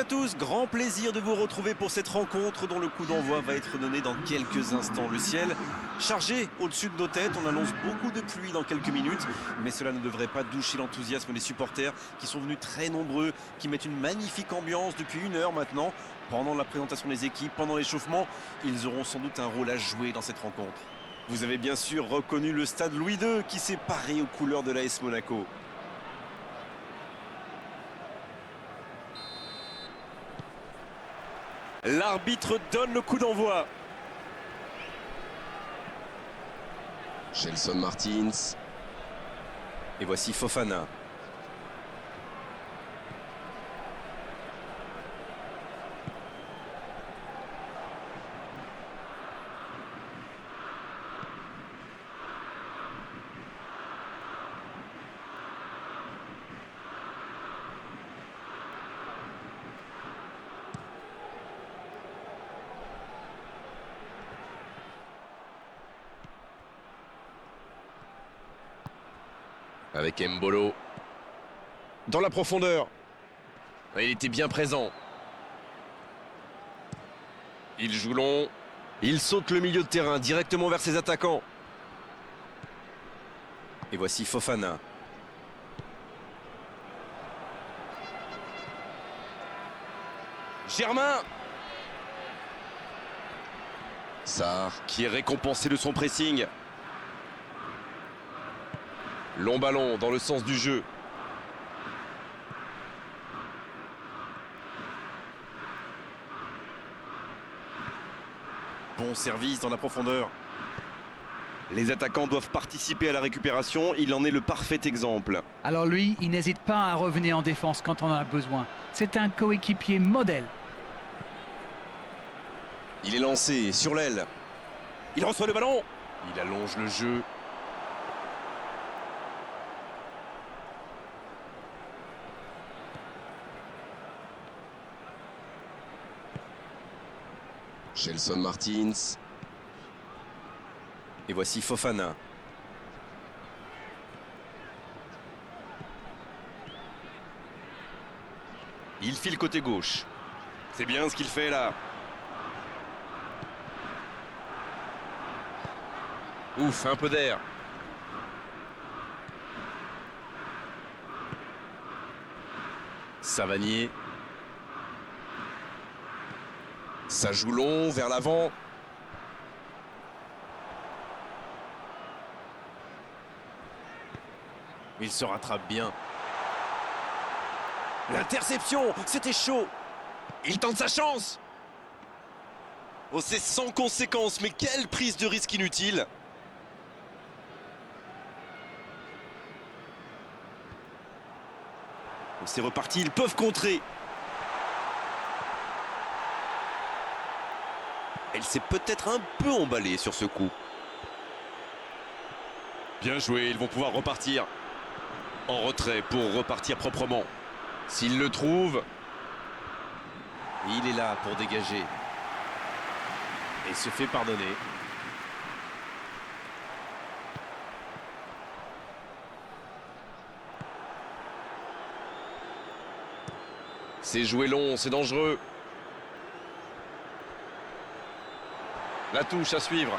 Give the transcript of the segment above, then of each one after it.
tous, grand plaisir de vous retrouver pour cette rencontre dont le coup d'envoi va être donné dans quelques instants. Le ciel chargé au-dessus de nos têtes, on annonce beaucoup de pluie dans quelques minutes, mais cela ne devrait pas doucher l'enthousiasme des supporters qui sont venus très nombreux, qui mettent une magnifique ambiance depuis 1 heure maintenant. Pendant la présentation des équipes, pendant l'échauffement, ils auront sans doute un rôle à jouer dans cette rencontre. Vous avez bien sûr reconnu le stade Louis II qui s'est paré aux couleurs de l'AS Monaco. L'arbitre donne le coup d'envoi. Gelson Martins. Et voici Fofana. Avec Mbolo. Dans la profondeur. Il était bien présent. Il joue long. Il saute le milieu de terrain directement vers ses attaquants. Et voici Fofana. Germain Sarr. qui est récompensé de son pressing. Long ballon dans le sens du jeu. Bon service dans la profondeur. Les attaquants doivent participer à la récupération, il en est le parfait exemple. Alors lui, il n'hésite pas à revenir en défense quand on en a besoin. C'est un coéquipier modèle. Il est lancé sur l'aile. Il reçoit le ballon. Il allonge le jeu. Gelson Martins. Et voici Fofana. Il file côté gauche. C'est bien ce qu'il fait là. Ouf, un peu d'air. Savanier. Ça joue long, vers l'avant. Il se rattrape bien. L'interception, c'était chaud. Il tente sa chance. Oh, c'est sans conséquence, mais quelle prise de risque inutile. C'est reparti, ils peuvent contrer. Elle s'est peut-être un peu emballée sur ce coup. Bien joué, ils vont pouvoir repartir. En retrait pour repartir proprement. S'il le trouve. Il est là pour dégager. Et se fait pardonner. C'est joué long, c'est dangereux. La touche à suivre.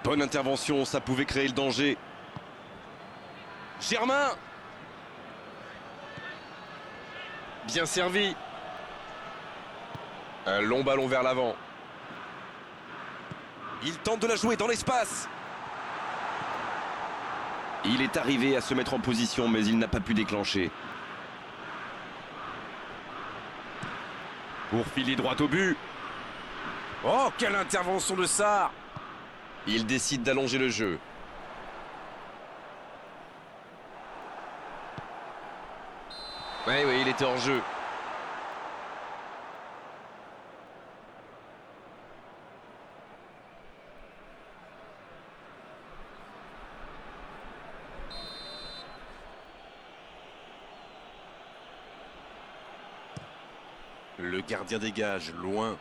Bonne intervention, ça pouvait créer le danger. Germain! Bien servi. Un long ballon vers l'avant. Il tente de la jouer dans l'espace. Il est arrivé à se mettre en position, mais il n'a pas pu déclencher. Pour filer droit au but. Oh, quelle intervention de Sarr! Il décide d'allonger le jeu. Oui, il était hors jeu. Le gardien dégage, loin.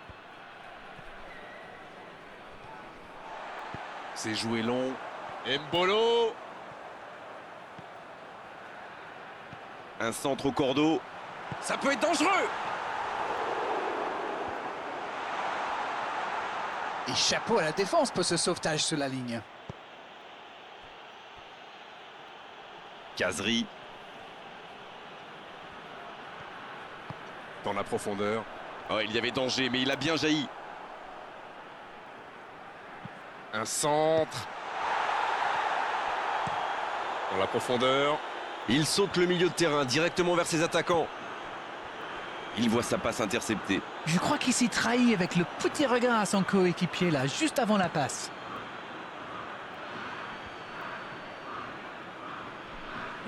C'est joué long. Mbolo. Un centre au cordeau. Ça peut être dangereux. Et chapeau à la défense pour ce sauvetage sur la ligne. Casery. Dans la profondeur. Oh, il y avait danger, mais il a bien jailli. Un centre. Dans la profondeur. Il saute le milieu de terrain directement vers ses attaquants. Il voit sa passe interceptée. Je crois qu'il s'y trahit avec le petit regard à son coéquipier là, juste avant la passe.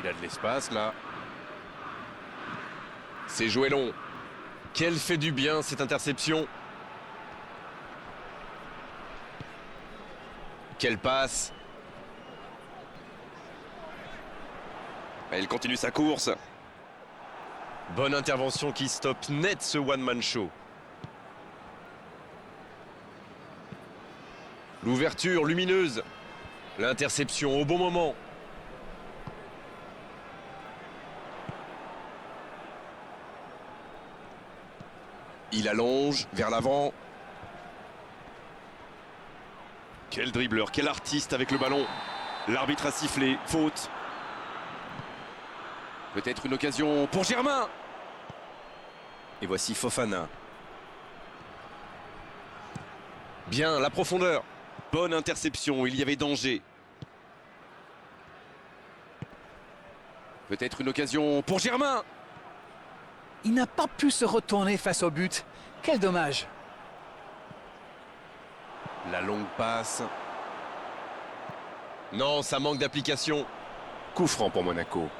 Il a de l'espace là. C'est joué long. Quel fait du bien cette interception. Quelle passe. Et il continue sa course. Bonne intervention qui stoppe net ce one-man show. L'ouverture lumineuse. L'interception au bon moment. Il allonge vers l'avant. Quel dribbleur, quel artiste avec le ballon. L'arbitre a sifflé, faute. Peut-être une occasion pour Germain. Et voici Fofana. Bien, la profondeur. Bonne interception, il y avait danger. Peut-être une occasion pour Germain. Il n'a pas pu se retourner face au but. Quel dommage. La longue passe. Non, ça manque d'application. Coup franc pour Monaco.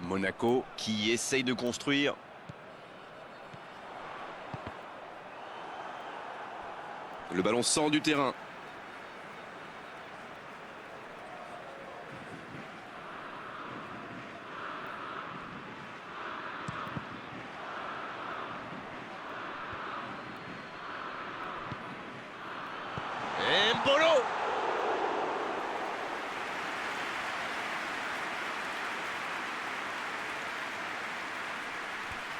Monaco qui essaye de construire. Le ballon sort du terrain. Mbolo.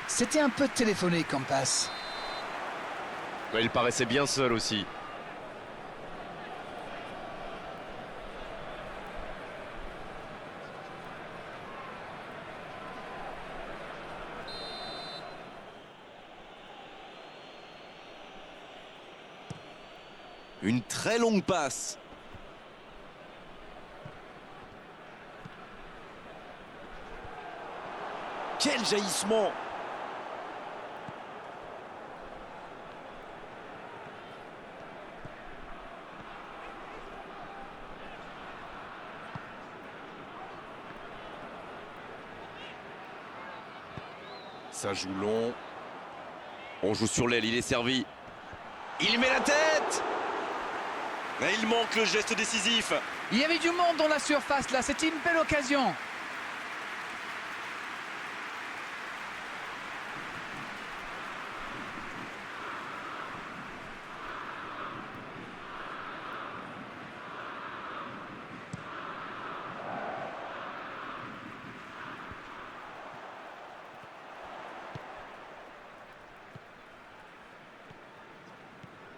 C'était un peu téléphoné comme passe. Il paraissait bien seul aussi. Une très longue passe. Quel jaillissement! Ça joue long. On joue sur l'aile, il est servi. Il met la tête. Mais il manque le geste décisif. Il y avait du monde dans la surface là, c'était une belle occasion.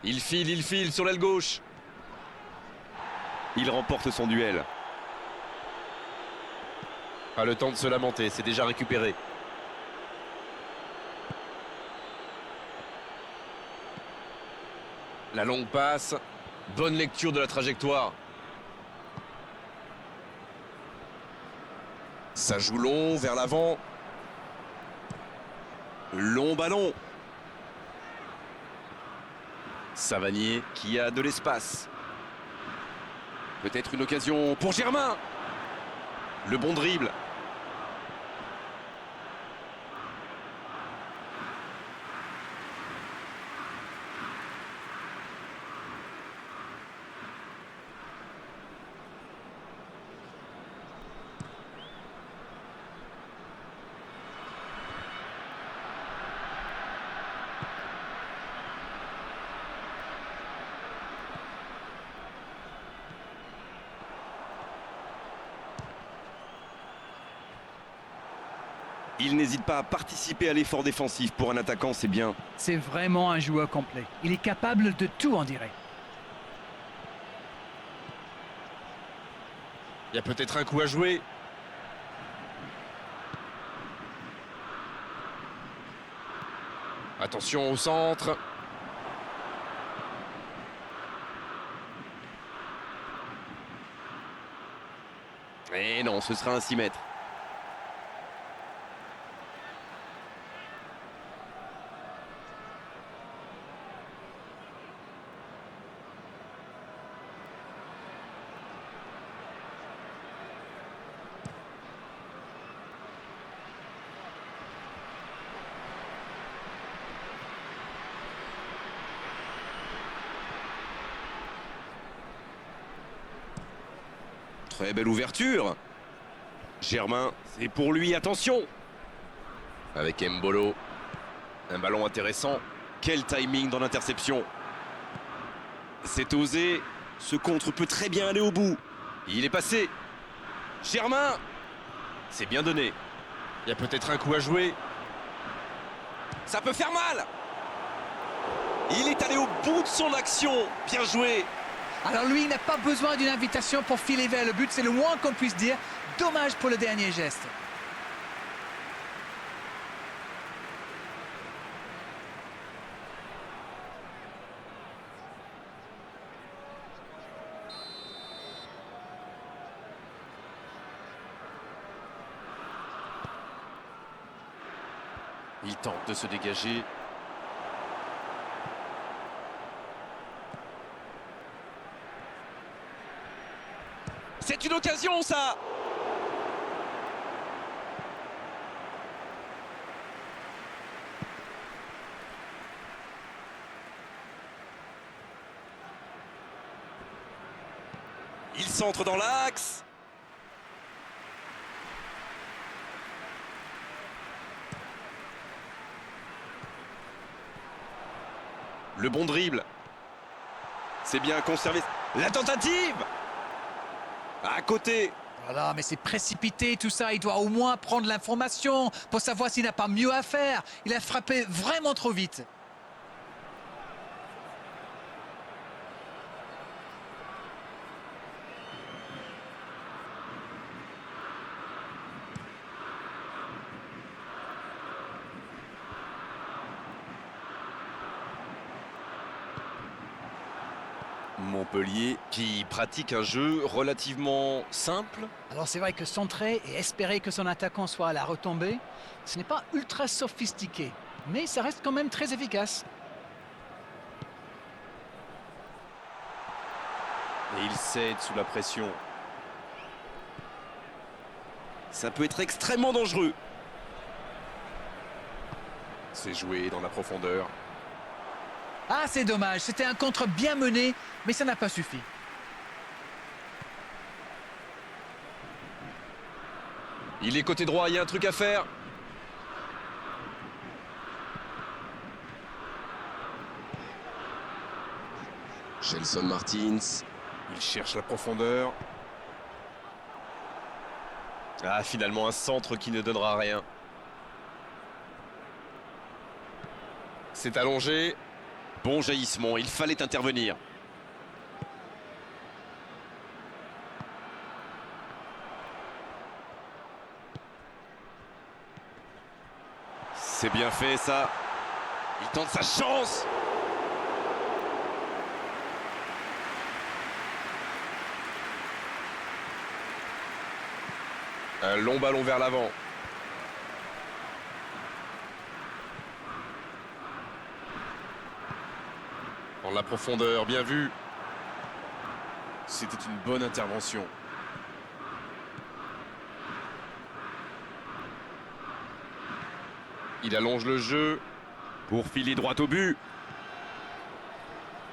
Il file sur l'aile gauche. Il remporte son duel. Pas le temps de se lamenter, c'est déjà récupéré. La longue passe. Bonne lecture de la trajectoire. Ça joue long vers l'avant. Long ballon. Savanier qui a de l'espace. Peut-être une occasion pour Germain. Le bon dribble. Il n'hésite pas à participer à l'effort défensif. Pour un attaquant, c'est bien. C'est vraiment un joueur complet. Il est capable de tout, on dirait. Il y a peut-être un coup à jouer. Attention au centre. Et non, ce sera un 6 mètres. Très belle ouverture. Germain, c'est pour lui, attention. Avec Mbolo. Un ballon intéressant. Quel timing dans l'interception. C'est osé. Ce contre peut très bien aller au bout. Il est passé. Germain. C'est bien donné. Il y a peut-être un coup à jouer. Ça peut faire mal. Il est allé au bout de son action. Bien joué. Alors lui, il n'a pas besoin d'une invitation pour filer vers le but, c'est le moins qu'on puisse dire. Dommage pour le dernier geste. Il tente de se dégager. C'est une occasion, ça! Il centre dans l'axe. Le bon dribble. C'est bien conservé. La tentative! À côté. Voilà, mais c'est précipité tout ça. Il doit au moins prendre l'information pour savoir s'il n'a pas mieux à faire. Il a frappé vraiment trop vite. Montpellier qui pratique un jeu relativement simple. Alors c'est vrai que centrer et espérer que son attaquant soit à la retombée, ce n'est pas ultra sophistiqué, mais ça reste quand même très efficace. Et il cède sous la pression. Ça peut être extrêmement dangereux. C'est joué dans la profondeur. Ah, c'est dommage, c'était un contre bien mené, mais ça n'a pas suffi. Il est côté droit, il y a un truc à faire. Gelson Martins. Il cherche la profondeur. Ah, finalement un centre qui ne donnera rien. C'est allongé. Bon jaillissement, il fallait intervenir. C'est bien fait ça. Il tente sa chance. Un long ballon vers l'avant. Dans la profondeur, bien vu. C'était une bonne intervention. Il allonge le jeu pour filer droit au but.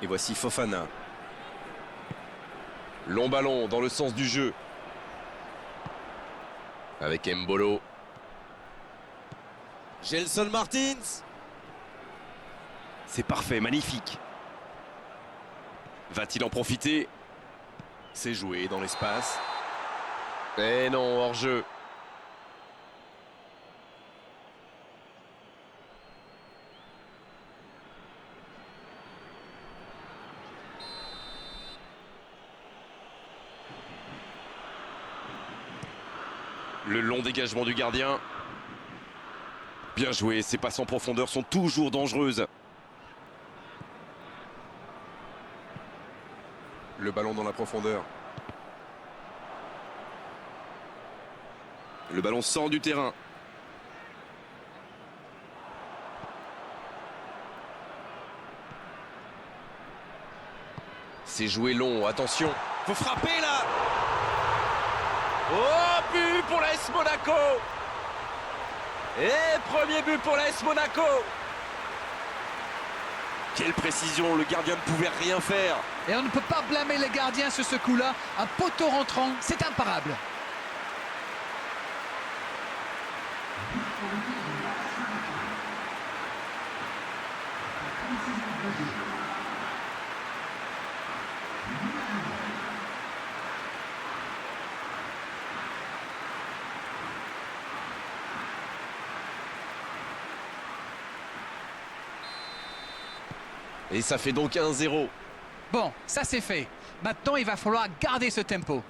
Et voici Fofana. Long ballon dans le sens du jeu. Avec Mbolo. Gelson Martins. C'est parfait, magnifique. Va-t-il en profiter? C'est joué dans l'espace. Eh non, hors-jeu. Le long dégagement du gardien. Bien joué, ces passes en profondeur sont toujours dangereuses. Le ballon dans la profondeur. Le ballon sort du terrain. C'est joué long, attention. Faut frapper là. Oh, but pour l'AS Monaco. Et premier but pour l'AS Monaco. Quelle précision, le gardien ne pouvait rien faire. Et on ne peut pas blâmer les gardiens sur ce coup-là. Un poteau rentrant, c'est imparable. Et ça fait donc 1-0. Bon, ça c'est fait. Maintenant, il va falloir garder ce tempo.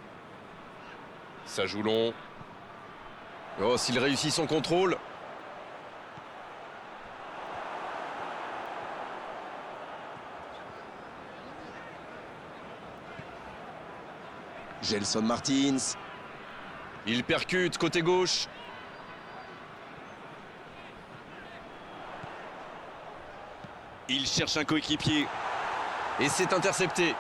Ça joue long. Oh, s'il réussit son contrôle. Gelson Martins. Il percute côté gauche. Il cherche un coéquipier. Et c'est intercepté.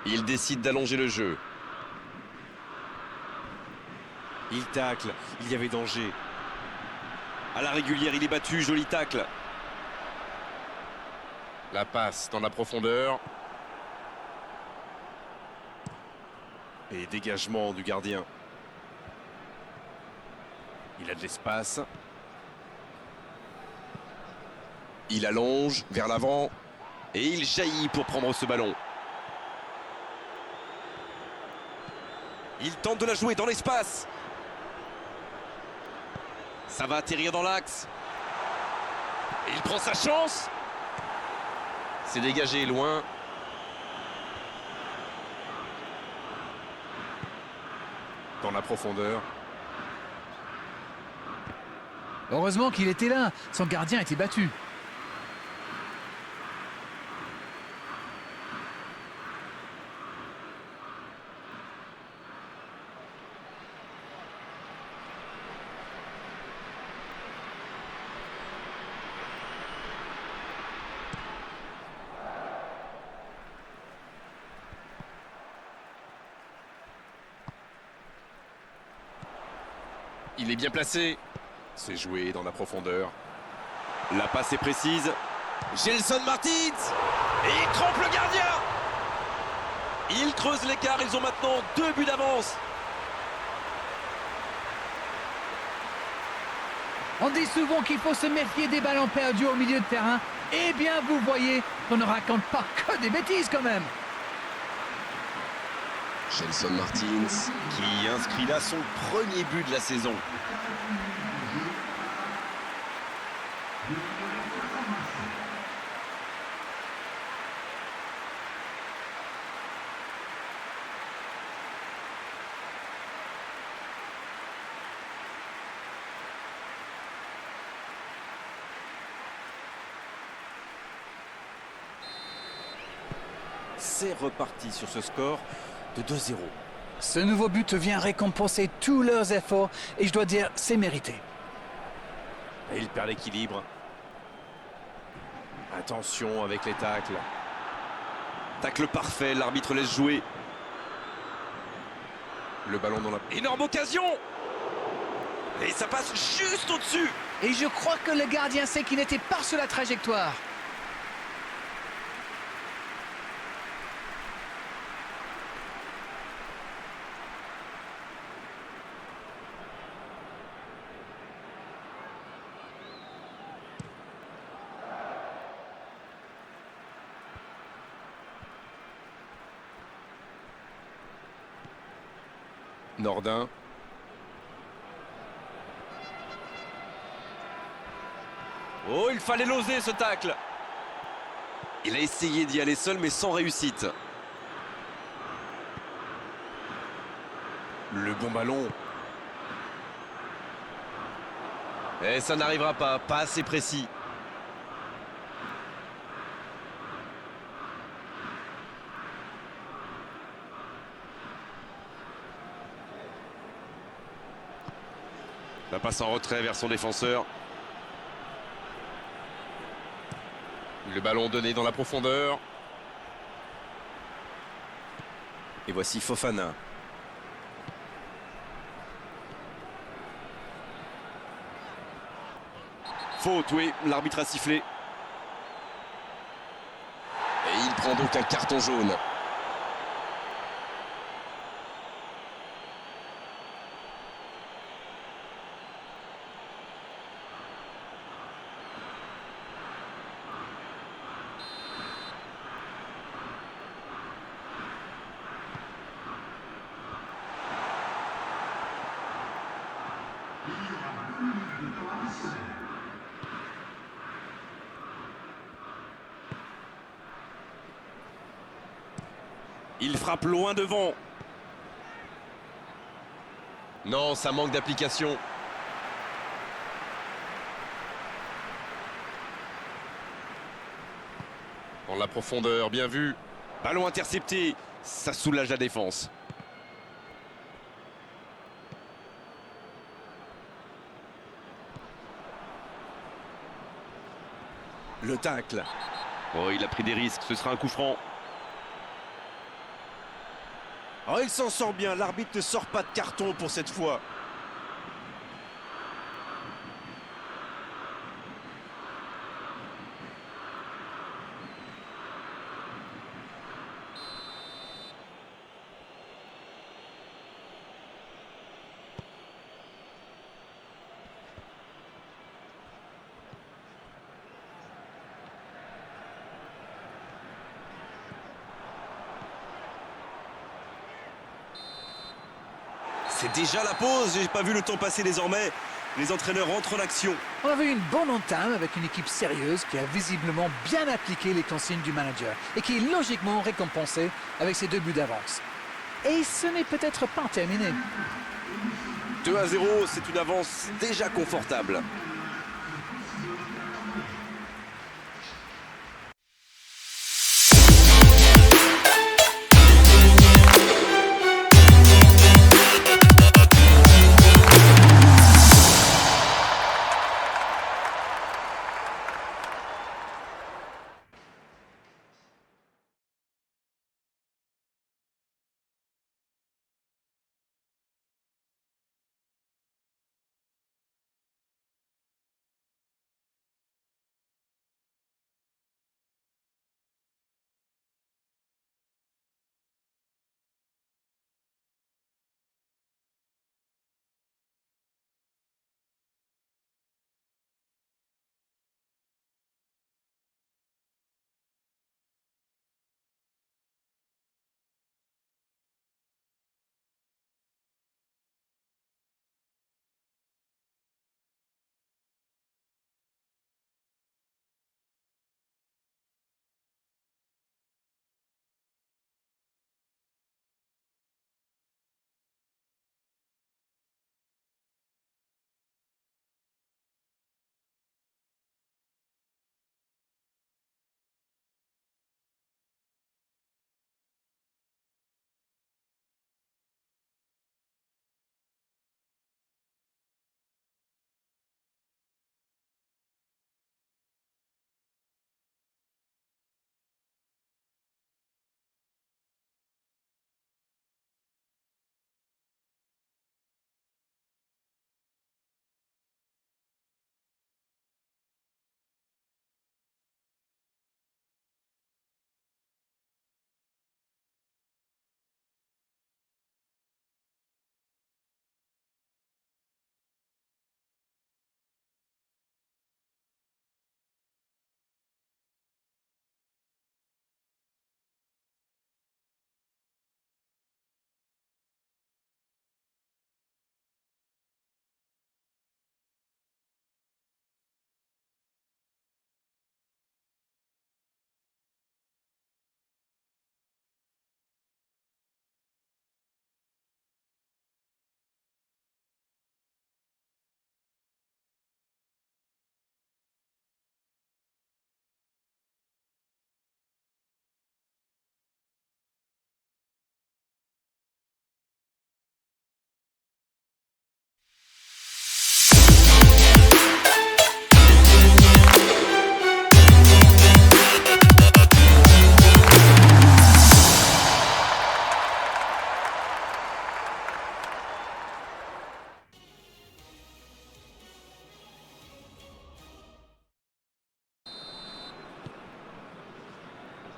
Il décide d'allonger le jeu. Il tacle, il y avait danger. À la régulière, il est battu, joli tacle. La passe dans la profondeur. Et dégagement du gardien. Il a de l'espace. Il allonge vers l'avant. Et il jaillit pour prendre ce ballon. Il tente de la jouer dans l'espace. Ça va atterrir dans l'axe. Et il prend sa chance. C'est dégagé loin. Dans la profondeur. Heureusement qu'il était là. Son gardien était battu. Il est bien placé. C'est joué dans la profondeur. La passe est précise. Gelson Martins. Et il trompe le gardien. Ils creusent l'écart, ils ont maintenant 2 buts d'avance. On dit souvent qu'il faut se méfier des ballons perdus au milieu de terrain. Eh bien, vous voyez qu'on ne raconte pas que des bêtises quand même. Gelson Martins qui inscrit là son premier but de la saison. C'est reparti sur ce score de 2-0. Ce nouveau but vient récompenser tous leurs efforts et je dois dire, c'est mérité. Et il perd l'équilibre. Attention avec les tacles. Tacle parfait, l'arbitre laisse jouer. Le ballon dans la... Énorme occasion! Et ça passe juste au-dessus! Et je crois que le gardien sait qu'il n'était pas sur la trajectoire. Nordin. Oh, il fallait l'oser ce tacle. Il a essayé d'y aller seul mais sans réussite. Le bon ballon. Et ça n'arrivera pas, pas assez précis. La passe en retrait vers son défenseur. Le ballon donné dans la profondeur. Et voici Fofana. Faute, oui, l'arbitre a sifflé. Et il prend donc un carton jaune. Il frappe loin devant. Non, ça manque d'application. Dans la profondeur, bien vu. Ballon intercepté, ça soulage la défense. Le tacle. Oh, il a pris des risques, ce sera un coup franc. Oh, il s'en sort bien, l'arbitre ne sort pas de carton pour cette fois. C'est déjà la pause, j'ai pas vu le temps passer désormais. Les entraîneurs entrent en action. On a vu une bonne entame avec une équipe sérieuse qui a visiblement bien appliqué les consignes du manager et qui est logiquement récompensée avec ses 2 buts d'avance. Et ce n'est peut-être pas terminé. 2-0, c'est une avance déjà confortable.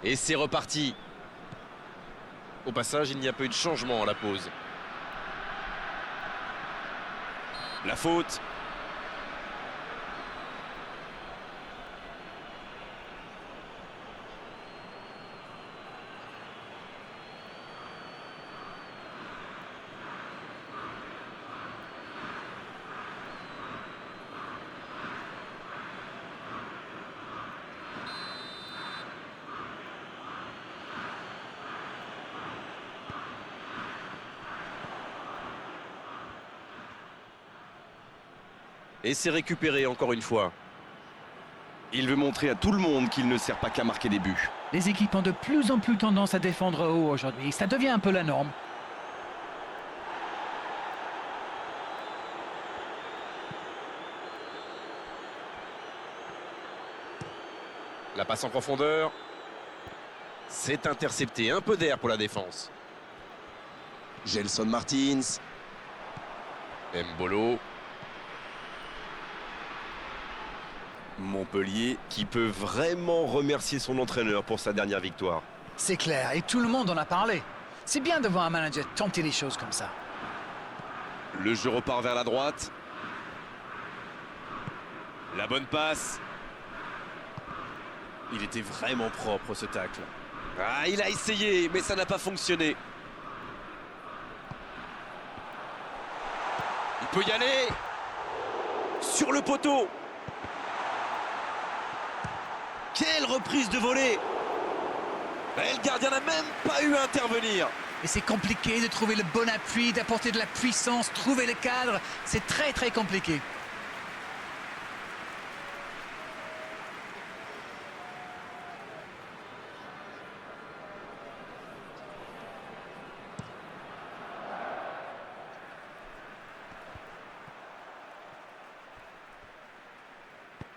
Et c'est reparti. Au passage, il n'y a pas eu de changement à la pause. La faute. Et c'est récupéré encore une fois. Il veut montrer à tout le monde qu'il ne sert pas qu'à marquer des buts. Les équipes ont de plus en plus tendance à défendre haut aujourd'hui. Ça devient un peu la norme. La passe en profondeur. C'est intercepté. Un peu d'air pour la défense. Gelson Martins. Mbolo. Montpellier qui peut vraiment remercier son entraîneur pour sa dernière victoire. C'est clair, et tout le monde en a parlé. C'est bien de voir un manager tenter les choses comme ça. Le jeu repart vers la droite. La bonne passe. Il était vraiment propre ce tacle. Ah, il a essayé, mais ça n'a pas fonctionné. Il peut y aller. Sur le poteau. Quelle reprise de volée! Le gardien n'a même pas eu à intervenir. Et c'est compliqué de trouver le bon appui, d'apporter de la puissance, trouver le cadre. C'est très très compliqué.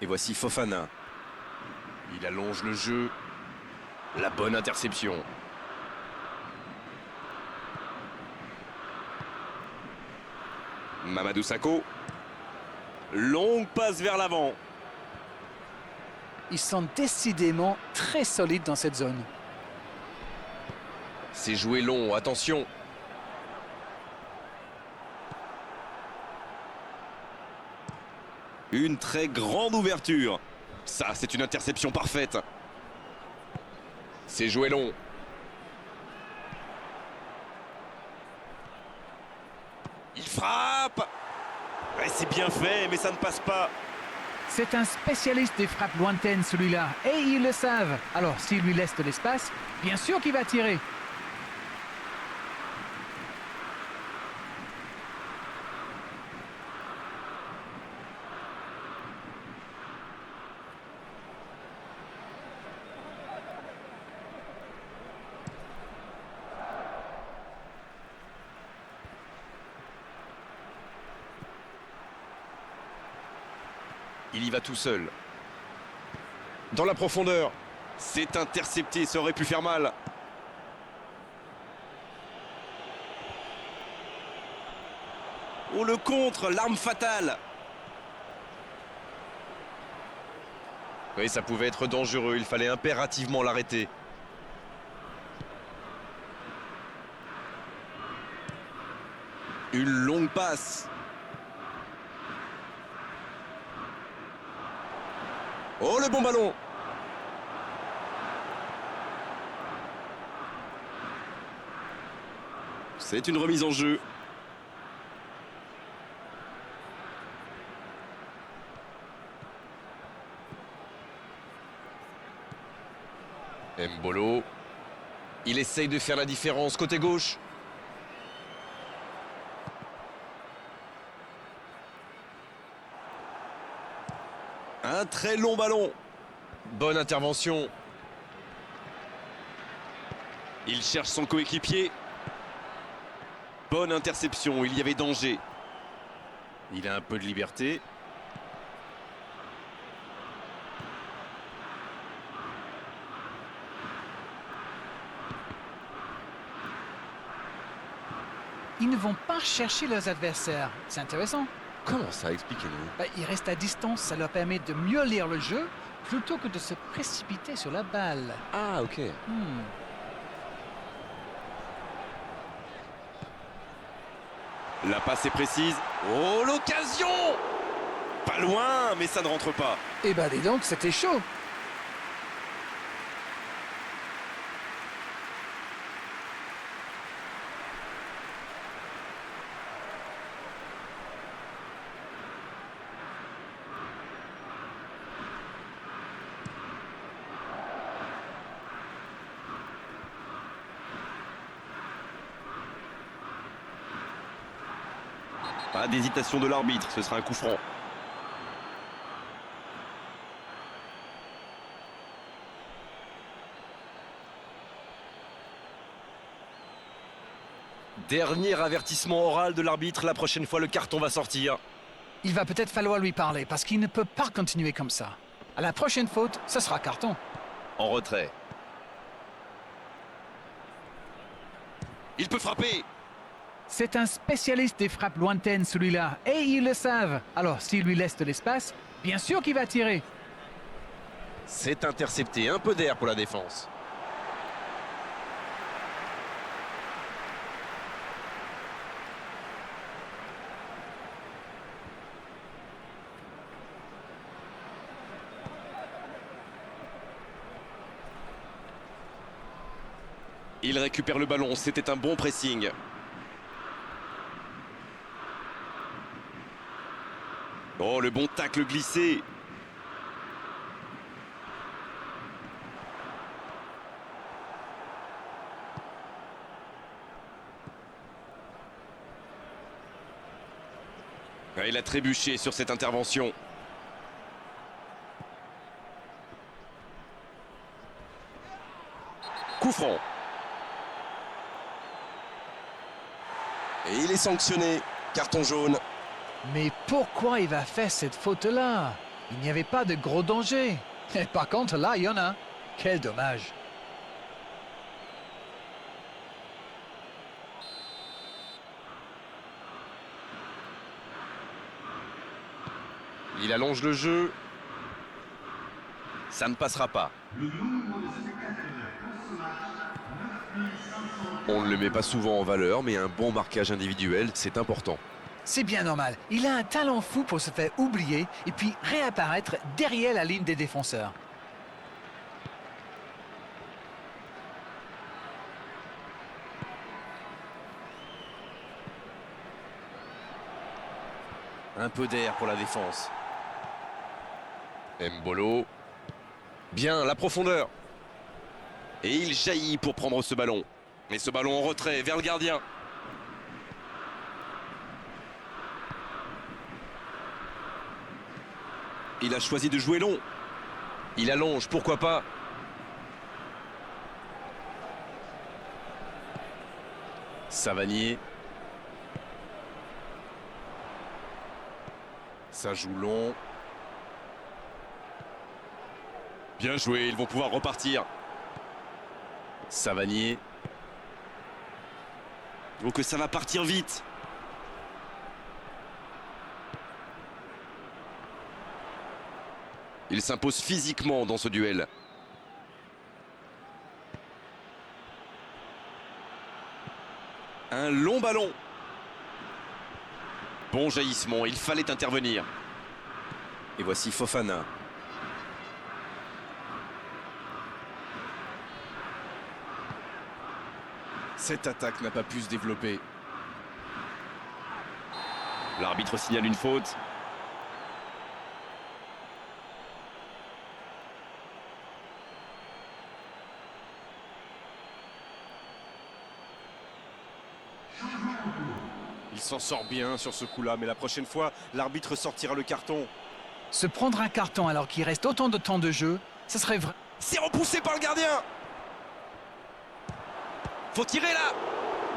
Et voici Fofana. Il allonge le jeu. La bonne interception. Mamadou Sakho. Longue passe vers l'avant. Ils sont décidément très solides dans cette zone. C'est joué long, attention. Une très grande ouverture. Ça, c'est une interception parfaite. C'est joué long. Il frappe. Ouais, c'est bien fait, mais ça ne passe pas. C'est un spécialiste des frappes lointaines, celui-là. Et ils le savent. Alors, s'il lui laisse de l'espace, bien sûr qu'il va tirer. Il y va tout seul. Dans la profondeur. C'est intercepté, ça aurait pu faire mal. Oh, le contre, l'arme fatale. Oui, ça pouvait être dangereux, il fallait impérativement l'arrêter. Une longue passe. Oh, le bon ballon! C'est une remise en jeu. Mbolo. Il essaye de faire la différence côté gauche. Un très long ballon. Bonne intervention. Il cherche son coéquipier. Bonne interception, il y avait danger. Il a un peu de liberté. Ils ne vont pas chercher leurs adversaires. C'est intéressant. Comment ça? Expliquez-nous. Ils restent à distance, ça leur permet de mieux lire le jeu plutôt que de se précipiter sur la balle. Ah, ok. La passe est précise. Oh, l'occasion! Pas loin, mais ça ne rentre pas. Eh ben dis donc, c'était chaud. Pas d'hésitation de l'arbitre, ce sera un coup franc. Dernier avertissement oral de l'arbitre, la prochaine fois le carton va sortir. Il va peut-être falloir lui parler parce qu'il ne peut pas continuer comme ça. À la prochaine faute, ce sera carton. En retrait. Il peut frapper. C'est un spécialiste des frappes lointaines, celui-là, et ils le savent. Alors, s'il lui laisse de l'espace, bien sûr qu'il va tirer. C'est intercepté, un peu d'air pour la défense. Il récupère le ballon, c'était un bon pressing. Oh, le bon tacle glissé. Ah, il a trébuché sur cette intervention. Coup franc. Et il est sanctionné. Carton jaune. Mais pourquoi il va faire cette faute-là? Il n'y avait pas de gros danger. Et par contre, là, il y en a. Quel dommage. Il allonge le jeu. Ça ne passera pas. On ne le met pas souvent en valeur, mais un bon marquage individuel, c'est important. C'est bien normal. Il a un talent fou pour se faire oublier et puis réapparaître derrière la ligne des défenseurs. Un peu d'air pour la défense. Mbolo. Bien, la profondeur. Et il jaillit pour prendre ce ballon. Et ce ballon en retrait vers le gardien. Il a choisi de jouer long. Il allonge, pourquoi pas. Savanier. Ça joue long. Bien joué, ils vont pouvoir repartir. Savanier. Oh, que ça va partir vite. Il s'impose physiquement dans ce duel. Un long ballon. Bon jaillissement, il fallait intervenir. Et voici Fofana. Cette attaque n'a pas pu se développer. L'arbitre signale une faute. Il s'en sort bien sur ce coup-là, mais la prochaine fois, l'arbitre sortira le carton. Se prendre un carton alors qu'il reste autant de temps de jeu, ce serait vrai. C'est repoussé par le gardien. Faut tirer là.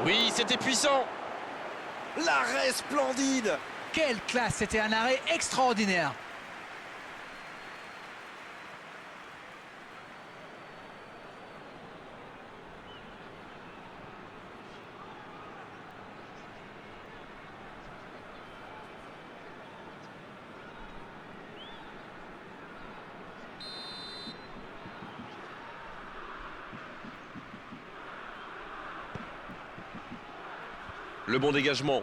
Oui, c'était puissant. L'arrêt splendide. Quelle classe, c'était un arrêt extraordinaire. Le bon dégagement.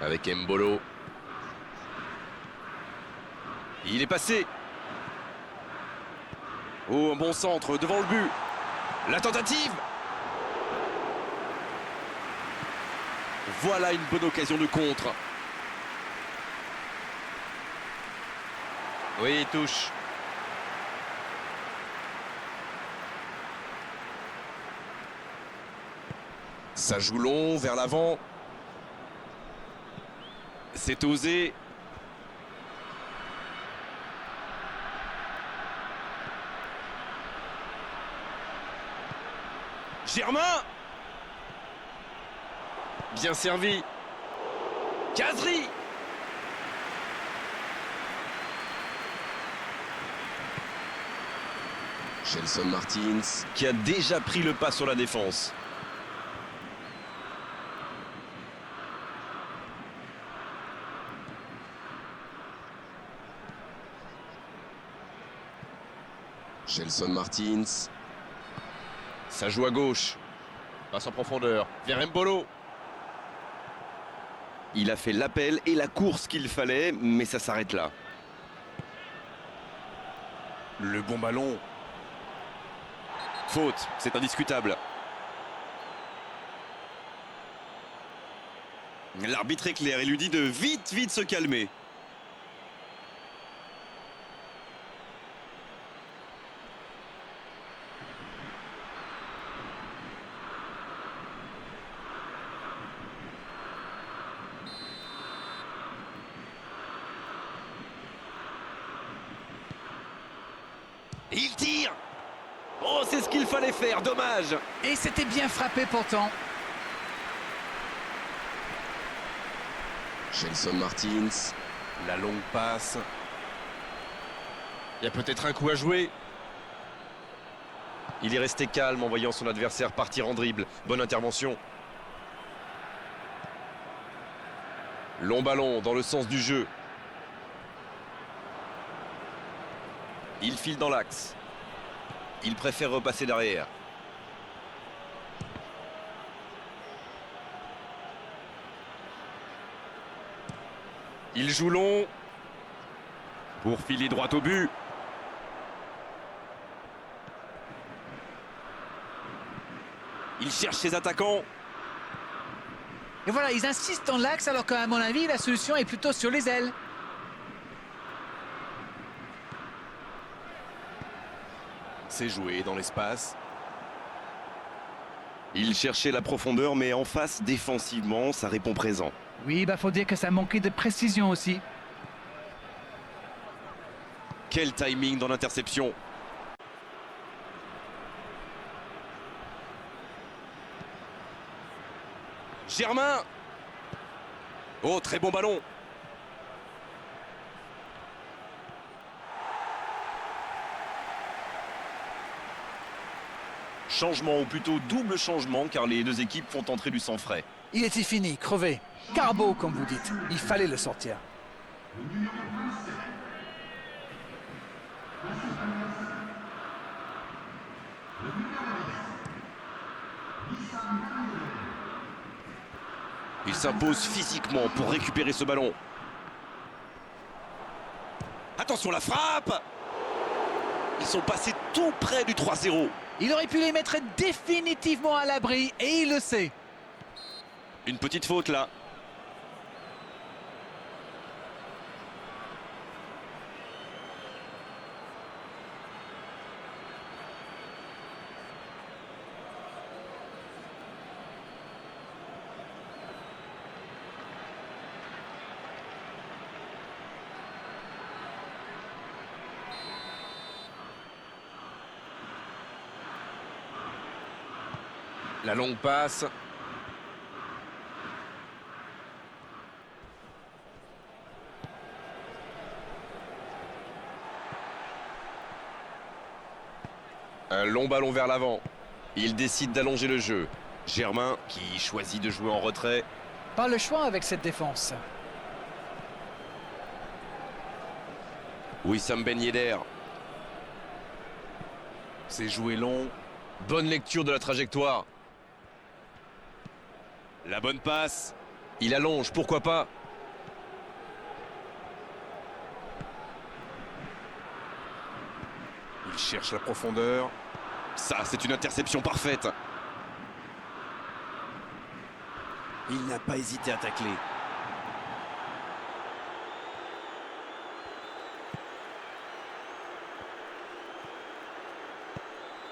Avec Mbolo. Il est passé. Oh, un bon centre devant le but. La tentative. Voilà une bonne occasion de contre. Oui, il touche. Ça joue long vers l'avant. C'est osé. Germain. Bien servi. Khazri. Gelson Martins qui a déjà pris le pas sur la défense. Gelson Martins. Ça joue à gauche. Passe en profondeur. Vers Mbolo. Il a fait l'appel et la course qu'il fallait, mais ça s'arrête là. Le bon ballon. Faute, c'est indiscutable. L'arbitre est clair et lui dit de vite se calmer. Il tire. Oh, c'est ce qu'il fallait faire, dommage. Et c'était bien frappé pourtant. Gelson Martins. La longue passe. Il y a peut-être un coup à jouer. Il est resté calme en voyant son adversaire partir en dribble. Bonne intervention. Long ballon dans le sens du jeu. Il file dans l'axe. Il préfère repasser derrière. Il joue long. Pour filer droit au but. Il cherche ses attaquants. Et voilà, ils insistent dans l'axe alors qu'à mon avis, la solution est plutôt sur les ailes. C'est joué dans l'espace. Il cherchait la profondeur, mais en face, défensivement, ça répond présent. Oui, faut dire que ça manquait de précision aussi. Quel timing dans l'interception. Germain. Oh, très bon ballon. Changement, ou plutôt double changement, car les deux équipes font entrer du sang frais. Il était fini, crevé. Carbo, comme vous dites. Il fallait le sortir. Il s'impose physiquement pour récupérer ce ballon. Attention, la frappe! Ils sont passés tout près du 3-0. Il aurait pu les mettre définitivement à l'abri et il le sait. Une petite faute là. La longue passe. Un long ballon vers l'avant. Il décide d'allonger le jeu. Germain qui choisit de jouer en retrait. Pas le choix avec cette défense. Wissam Ben Yedder. C'est joué long. Bonne lecture de la trajectoire. La bonne passe. Il allonge, pourquoi pas. Il cherche la profondeur. Ça, c'est une interception parfaite. Il n'a pas hésité à tacler.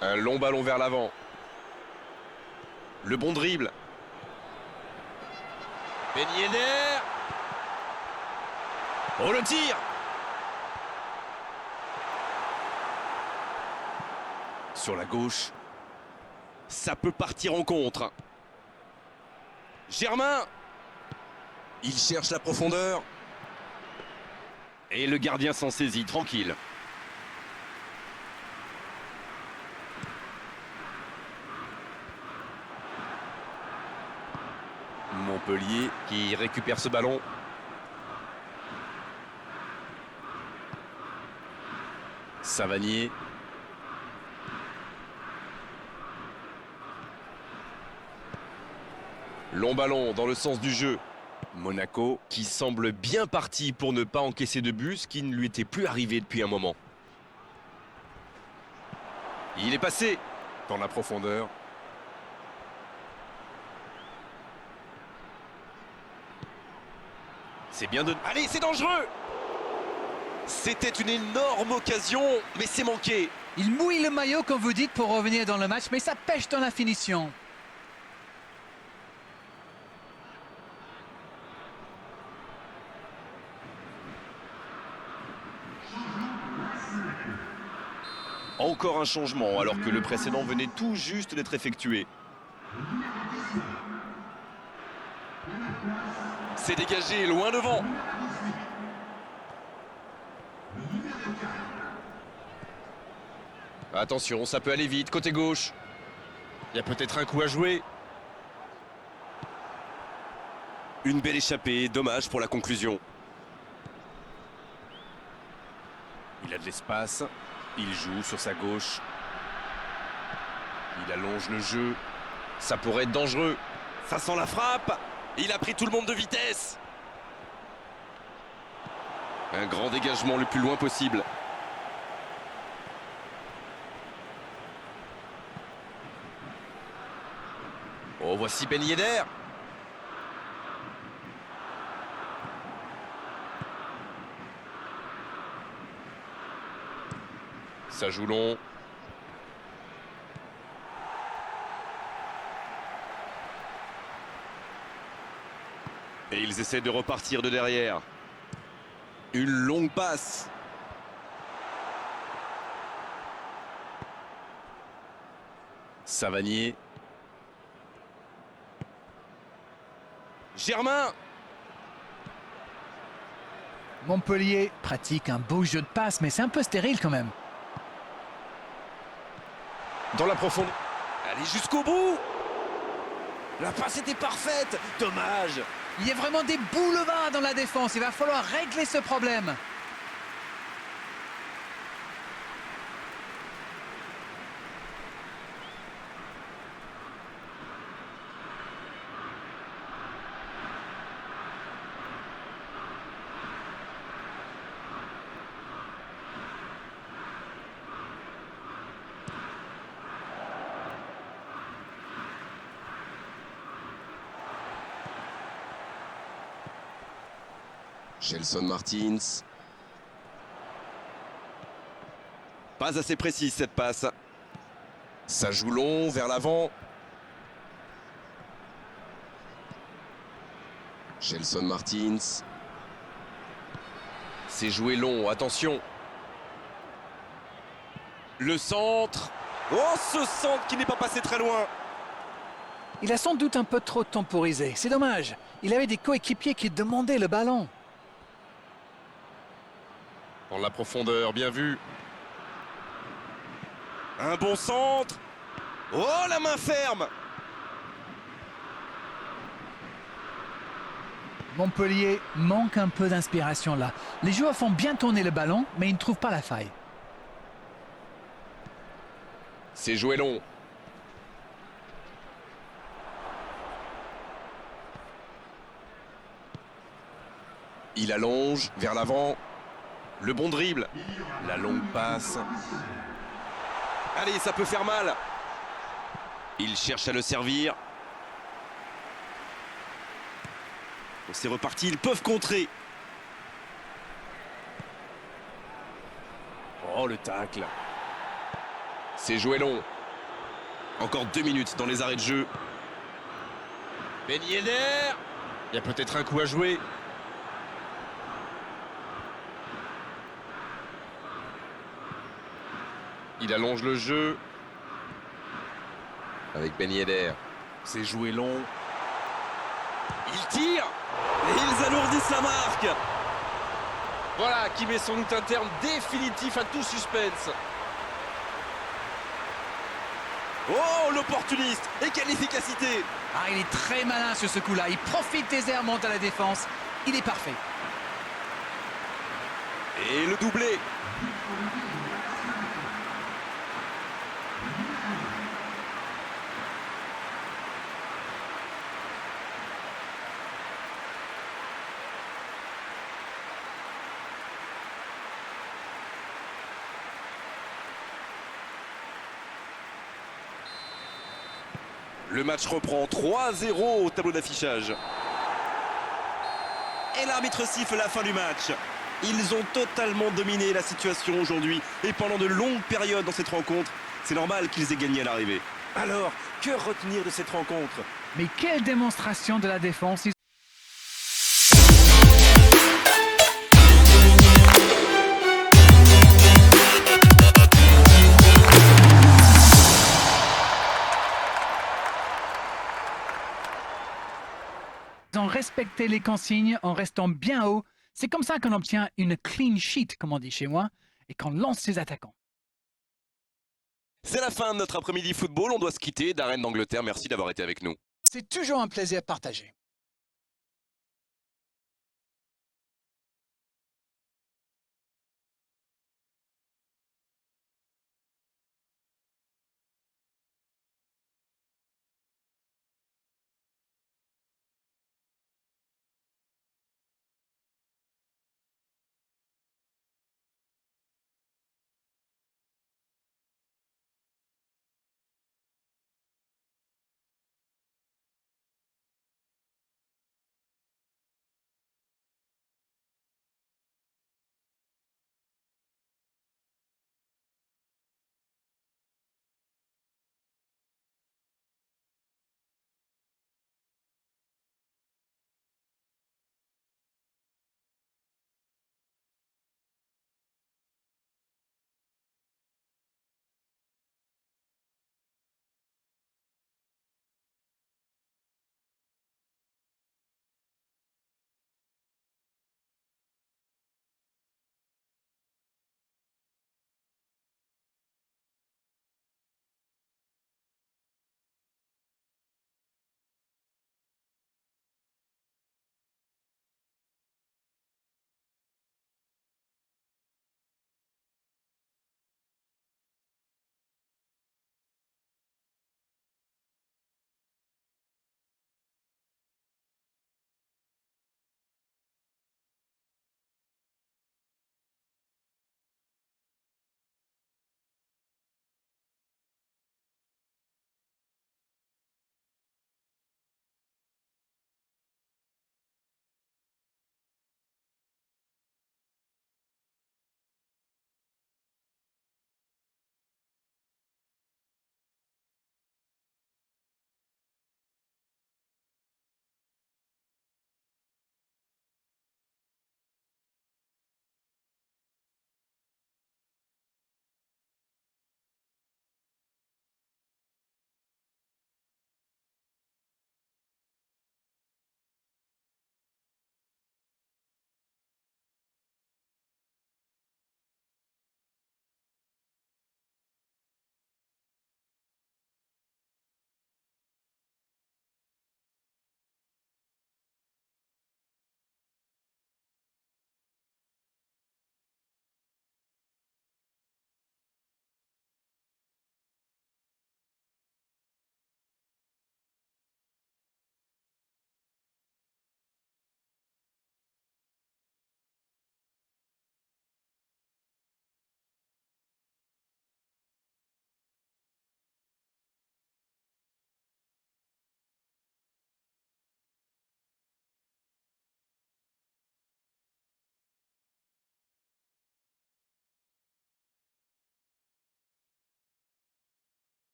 Un long ballon vers l'avant. Le bon dribble. Ben Yedder. Oh, le tir. Sur la gauche. Ça peut partir en contre. Germain. Il cherche la profondeur. Et le gardien s'en saisit, tranquille. Montpellier qui récupère ce ballon. Savanier. Long ballon dans le sens du jeu. Monaco qui semble bien parti pour ne pas encaisser de but, ce qui ne lui était plus arrivé depuis un moment. Il est passé dans la profondeur. C'est bien de... Allez, c'est dangereux! C'était une énorme occasion, mais c'est manqué. Il mouille le maillot, comme vous dites, pour revenir dans le match, mais ça pêche dans la finition. Encore un changement, alors que le précédent venait tout juste d'être effectué. C'est dégagé, loin devant. Attention, ça peut aller vite, côté gauche. Il y a peut-être un coup à jouer. Une belle échappée, dommage pour la conclusion. Il a de l'espace, il joue sur sa gauche. Il allonge le jeu. Ça pourrait être dangereux. Ça sent la frappe. Il a pris tout le monde de vitesse. Un grand dégagement le plus loin possible. Oh, voici Ben Yedder. Ça joue long. Et ils essaient de repartir de derrière. Une longue passe. Savanier. Germain. Montpellier pratique un beau jeu de passe, mais c'est un peu stérile quand même. Dans la profondeur. Allez jusqu'au bout. La passe était parfaite. Dommage. Il y a vraiment des boulevards dans la défense. Il va falloir régler ce problème. Gelson Martins. Pas assez précise cette passe. Ça joue long vers l'avant. Gelson Martins. C'est joué long, attention. Le centre. Oh, ce centre qui n'est pas passé très loin. Il a sans doute un peu trop temporisé. C'est dommage. Il avait des coéquipiers qui demandaient le ballon. Dans la profondeur, bien vu. Un bon centre. Oh, la main ferme. Montpellier manque un peu d'inspiration là. Les joueurs font bien tourner le ballon, mais ils ne trouvent pas la faille. C'est joué long. Il allonge vers l'avant. Le bon dribble. La longue passe. Allez, ça peut faire mal. Il cherche à le servir. C'est reparti, ils peuvent contrer. Oh, le tacle. C'est joué long. Encore 2 minutes dans les arrêts de jeu. Ben Yedder. Il y a peut-être un coup à jouer. Il allonge le jeu. Avec Ben Yedder. C'est joué long. Il tire. Et ils alourdissent la marque. Voilà qui met sans doute un terme définitif à tout suspense. Oh, l'opportuniste. Et quelle efficacité. Ah, il est très malin sur ce coup-là. Il profite des airs, monte à la défense. Il est parfait. Et le doublé. Le match reprend 3-0 au tableau d'affichage. Et l'arbitre siffle la fin du match. Ils ont totalement dominé la situation aujourd'hui et pendant de longues périodes dans cette rencontre. C'est normal qu'ils aient gagné à l'arrivée. Alors, que retenir de cette rencontre? Mais quelle démonstration de la défense. Ils ont respecté les consignes en restant bien haut. C'est comme ça qu'on obtient une clean sheet, comme on dit chez moi, et qu'on lance ses attaquants. C'est la fin de notre après-midi football. On doit se quitter. Darren d'Angleterre, merci d'avoir été avec nous. C'est toujours un plaisir partagé.